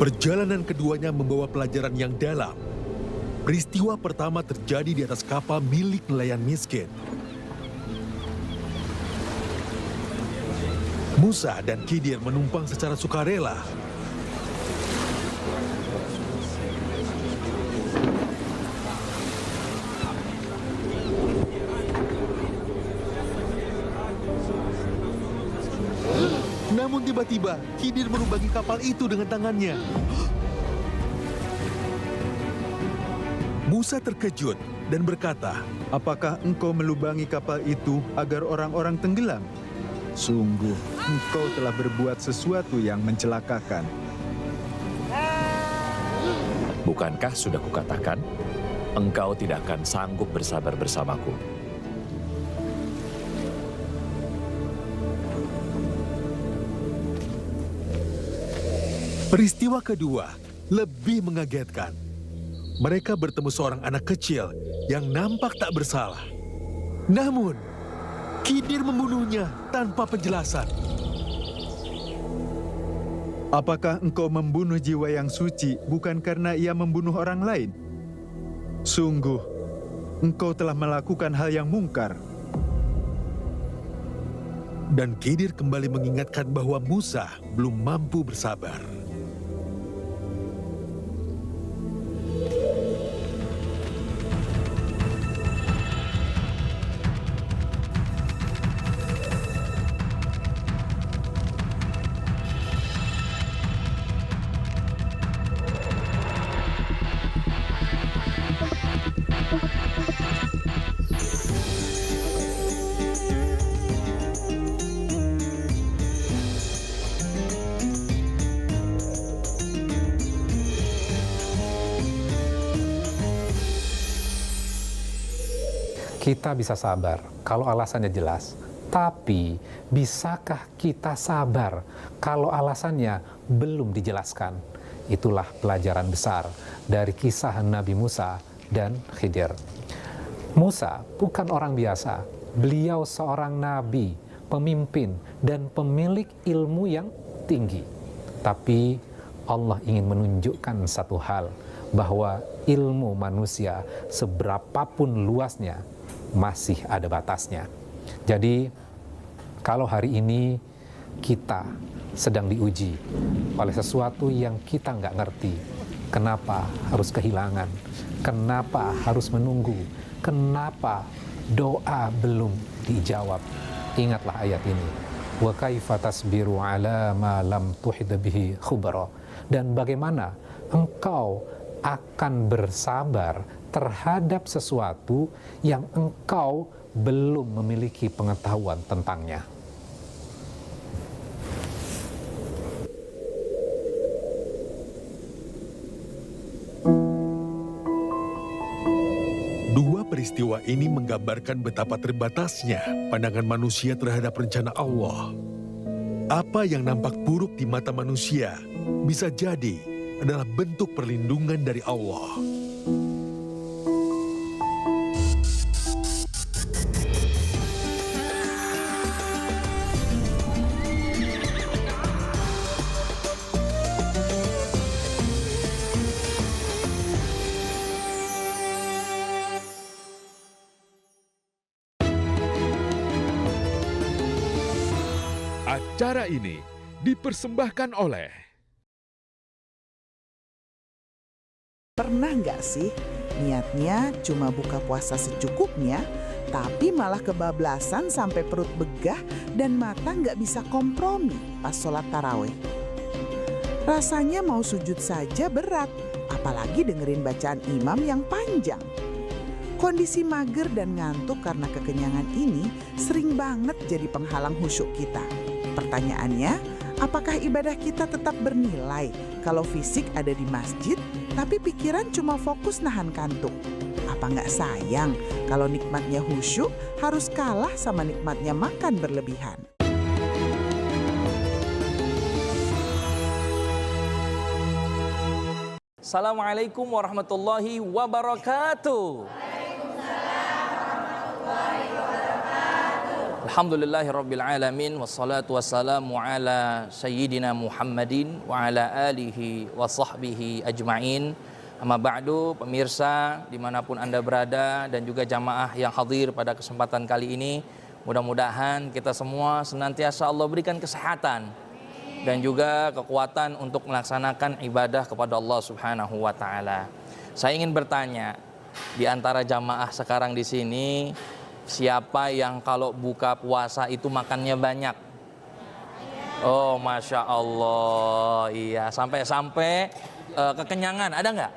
Perjalanan keduanya membawa pelajaran yang dalam. Peristiwa pertama terjadi di atas kapal milik nelayan miskin. Musa dan Khidir menumpang secara sukarela. Namun tiba-tiba, Khidir melubangi kapal itu dengan tangannya. Musa terkejut dan berkata, "Apakah engkau melubangi kapal itu agar orang-orang tenggelam? Sungguh, engkau telah berbuat sesuatu yang mencelakakan." Bukankah sudah kukatakan, engkau tidak akan sanggup bersabar bersamaku? Peristiwa kedua lebih mengagetkan. Mereka bertemu seorang anak kecil yang nampak tak bersalah. Namun, Khidir membunuhnya tanpa penjelasan. Apakah engkau membunuh jiwa yang suci bukan karena ia membunuh orang lain? Sungguh, engkau telah melakukan hal yang mungkar. Dan Khidir kembali mengingatkan bahwa Musa belum mampu bersabar. Kita bisa sabar kalau alasannya jelas, tapi bisakah kita sabar kalau alasannya belum dijelaskan? Itulah pelajaran besar dari kisah Nabi Musa dan Khidir. Musa bukan orang biasa, beliau seorang nabi, pemimpin, dan pemilik ilmu yang tinggi. Tapi Allah ingin menunjukkan satu hal, bahwa ilmu manusia seberapapun luasnya, masih ada batasnya. Jadi, kalau hari ini kita sedang diuji oleh sesuatu yang kita nggak ngerti, kenapa harus kehilangan? Kenapa harus menunggu? Kenapa doa belum dijawab? Ingatlah ayat ini. Wa kaifa tasbiru ala ma lam tuhid bihi khubra. Dan bagaimana engkau akan bersabar terhadap sesuatu yang engkau belum memiliki pengetahuan tentangnya. Dua peristiwa ini menggambarkan betapa terbatasnya pandangan manusia terhadap rencana Allah. Apa yang nampak buruk di mata manusia bisa jadi adalah bentuk perlindungan dari Allah. Acara ini dipersembahkan oleh... Pernah nggak sih niatnya cuma buka puasa secukupnya, tapi malah kebablasan sampai perut begah dan mata nggak bisa kompromi pas sholat tarawih? Rasanya mau sujud saja berat, apalagi dengerin bacaan imam yang panjang. Kondisi mager dan ngantuk karena kekenyangan ini sering banget jadi penghalang khusyuk kita. Pertanyaannya, apakah ibadah kita tetap bernilai kalau fisik ada di masjid, tapi pikiran cuma fokus nahan kantuk? Apa nggak sayang kalau nikmatnya khusyuk harus kalah sama nikmatnya makan berlebihan? Assalamualaikum warahmatullahi wabarakatuh. Alhamdulillahirabbil alamin wassalatu wassalamu ala sayyidina Muhammadin wa ala alihi wa sahbihi ajmain. Amma ba'du, pemirsa dimanapun Anda berada dan juga jamaah yang hadir pada kesempatan kali ini, mudah-mudahan kita semua senantiasa Allah berikan kesehatan dan juga kekuatan untuk melaksanakan ibadah kepada Allah Subhanahu wa taala. Saya ingin bertanya, di antara jamaah sekarang di sini, siapa yang kalau buka puasa itu makannya banyak? Oh, Masya Allah, iya, sampai-sampai kekenyangan, ada nggak?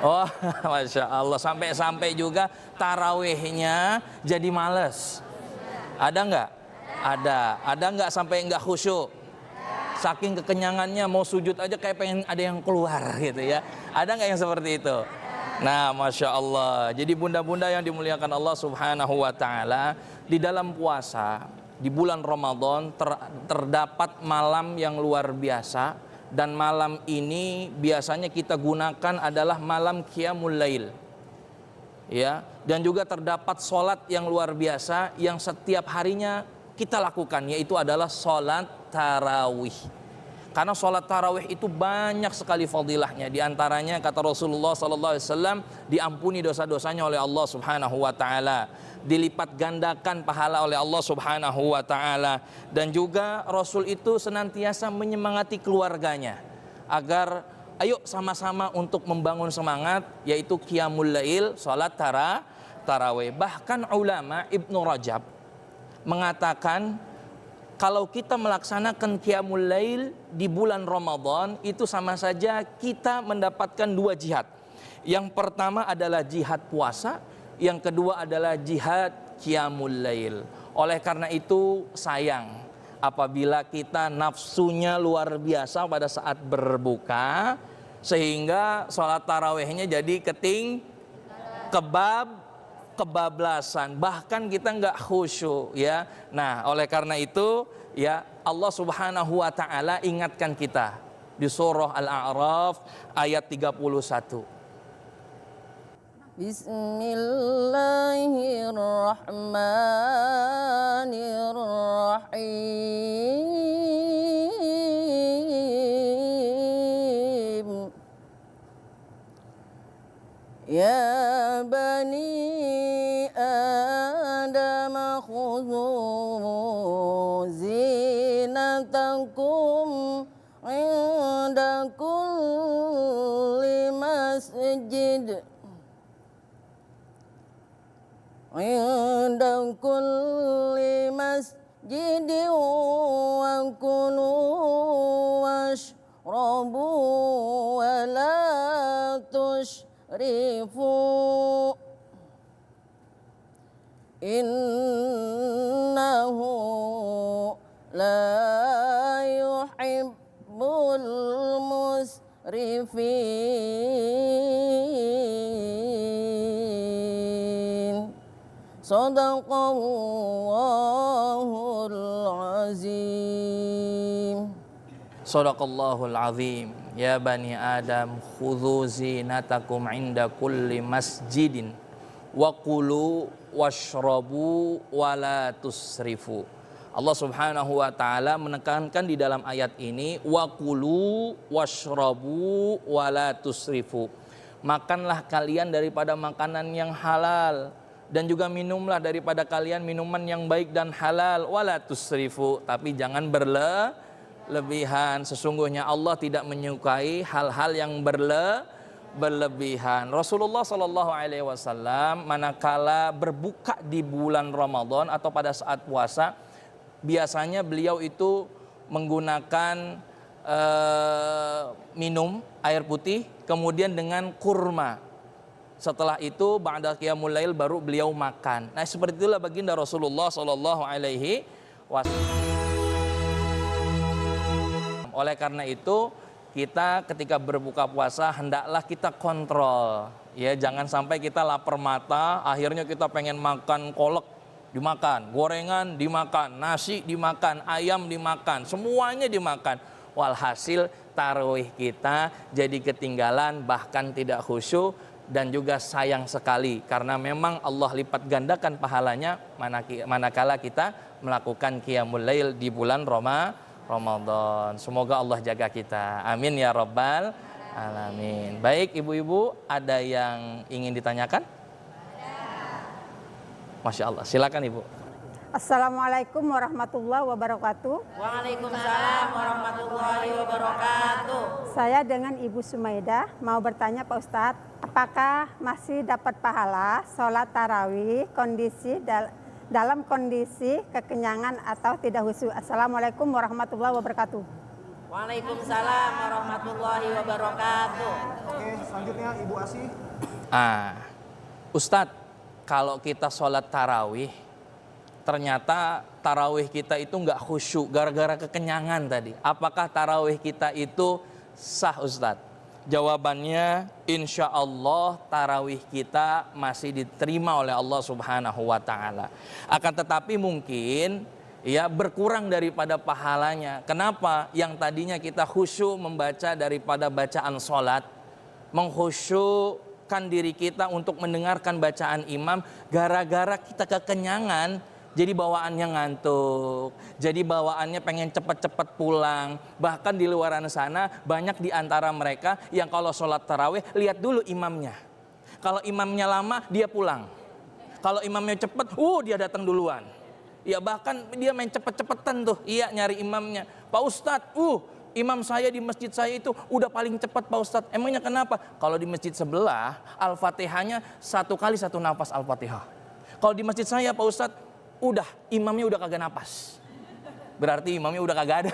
Oh, Masya Allah, sampai-sampai juga tarawihnya jadi males. Ada nggak? Ada nggak sampai nggak khusyuk? Saking kekenyangannya mau sujud aja kayak pengen ada yang keluar gitu ya. Ada nggak yang seperti itu? Nah, Masya Allah. Jadi bunda-bunda yang dimuliakan Allah Subhanahu wa ta'ala, di dalam puasa, di bulan Ramadan terdapat malam yang luar biasa. Dan malam ini biasanya kita gunakan adalah malam Qiyamul Lail. Ya, dan juga terdapat sholat yang luar biasa yang setiap harinya kita lakukan, yaitu adalah sholat tarawih. Karena sholat tarawih itu banyak sekali fadilahnya. Di antaranya kata Rasulullah SAW, diampuni dosa-dosanya oleh Allah Subhanahu wa ta'ala, dilipat gandakan pahala oleh Allah Subhanahu wa ta'ala. Dan juga Rasul itu senantiasa menyemangati keluarganya agar ayo sama-sama untuk membangun semangat, yaitu Qiyamul Lail, sholat tarawih. Bahkan ulama Ibnu Rajab mengatakan, kalau kita melaksanakan Qiyamul Lail di bulan Ramadan, itu sama saja kita mendapatkan dua jihad. Yang pertama adalah jihad puasa, yang kedua adalah jihad Qiyamul Lail. Oleh karena itu sayang apabila kita nafsunya luar biasa pada saat berbuka, sehingga sholat tarawihnya jadi kebablasan, bahkan kita nggak khusyuk ya. Nah, oleh karena itu ya, Allah Subhanahu wa taala ingatkan kita di surah Al-A'raf ayat 31. Bismillahirrahmanirrahim. Ya bani Adam khudhu zinatakum inda kulli masjid wa kulu washrabu wa la tushrifu innahu la yuhibbul musrifin. Sadaqallahul azim. Sadaqallahul azim. Ya bani Adam khudhu zinatakum inda kulli masjidin wa kulu washrabu wa la tusrifu. Allah Subhanahu wa taala menekankan di dalam ayat ini, wa kulu washrabu wa la tusrifu. Makanlah kalian daripada makanan yang halal, dan juga minumlah daripada kalian minuman yang baik dan halal, wa la tusrifu, tapi jangan berlebihan. Sesungguhnya Allah tidak menyukai hal-hal yang berlebihan. Rasulullah SAW manakala berbuka di bulan Ramadan atau pada saat puasa, biasanya beliau itu menggunakan minum air putih kemudian dengan kurma. Setelah itu ba'da qiyamul lail baru beliau makan. Nah, seperti itulah baginda Rasulullah SAW. Oleh karena itu kita ketika berbuka puasa hendaklah kita kontrol, ya, jangan sampai kita lapar mata, akhirnya kita pengen makan kolak dimakan, gorengan dimakan, nasi dimakan, ayam dimakan, semuanya dimakan. Walhasil tarawih kita jadi ketinggalan, bahkan tidak khusyuk, dan juga sayang sekali karena memang Allah lipat gandakan pahalanya manakala kita melakukan qiyamul lail di bulan Ramadan. Semoga Allah jaga kita. Amin ya rabbal alamin. Baik ibu-ibu, ada yang ingin ditanyakan? Masya Allah, silakan ibu. Assalamualaikum warahmatullahi wabarakatuh. Waalaikumsalam warahmatullahi wabarakatuh. Saya dengan Ibu Sumaidah mau bertanya Pak Ustadz, apakah masih dapat pahala sholat tarawih dalam kondisi kekenyangan atau tidak khusyuk? Assalamualaikum warahmatullahi wabarakatuh. Waalaikumsalam warahmatullahi wabarakatuh. Oke, selanjutnya Ibu Asih. Ustadz, kalau kita sholat tarawih, ternyata tarawih kita itu nggak khusyuk gara-gara kekenyangan tadi. Apakah tarawih kita itu sah Ustadz? Jawabannya insya Allah tarawih kita masih diterima oleh Allah Subhanahu wa Ta'ala. Akan tetapi mungkin ya berkurang daripada pahalanya. Kenapa? Yang tadinya kita khusyuk membaca daripada bacaan sholat, mengkhusyukkan diri kita untuk mendengarkan bacaan imam, gara-gara kita kekenyangan, jadi bawaannya ngantuk, jadi bawaannya pengen cepat-cepat pulang. Bahkan di luaran sana banyak di antara mereka yang kalau sholat tarawih lihat dulu imamnya. Kalau imamnya lama dia pulang. Kalau imamnya cepat, dia datang duluan. Ya bahkan dia main cepet-cepetan tuh, nyari imamnya. Pak Ustadz, imam saya di masjid saya itu udah paling cepat Pak Ustadz. Emangnya kenapa? Kalau di masjid sebelah, Al-Fatihahnya 1 kali 1 nafas Al-Fatihah. Kalau di masjid saya Pak Ustadz, imamnya udah kagak napas. Berarti imamnya udah kagak ada.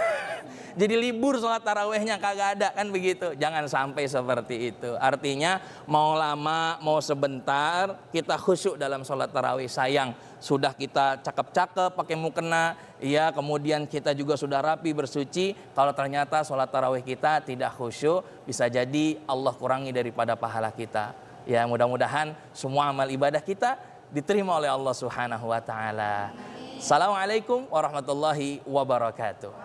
Jadi libur sholat tarawihnya kagak ada, kan begitu. Jangan sampai seperti itu. Artinya mau lama mau sebentar kita khusyuk dalam sholat tarawih. Sayang sudah kita cakep-cakep pakai mukena, ya kemudian kita juga sudah rapi bersuci. Kalau ternyata sholat tarawih kita tidak khusyuk, bisa jadi Allah kurangi daripada pahala kita. Ya mudah-mudahan semua amal ibadah kita diterima oleh Allah Subhanahu wa Ta'ala. Assalamualaikum warahmatullahi wabarakatuh.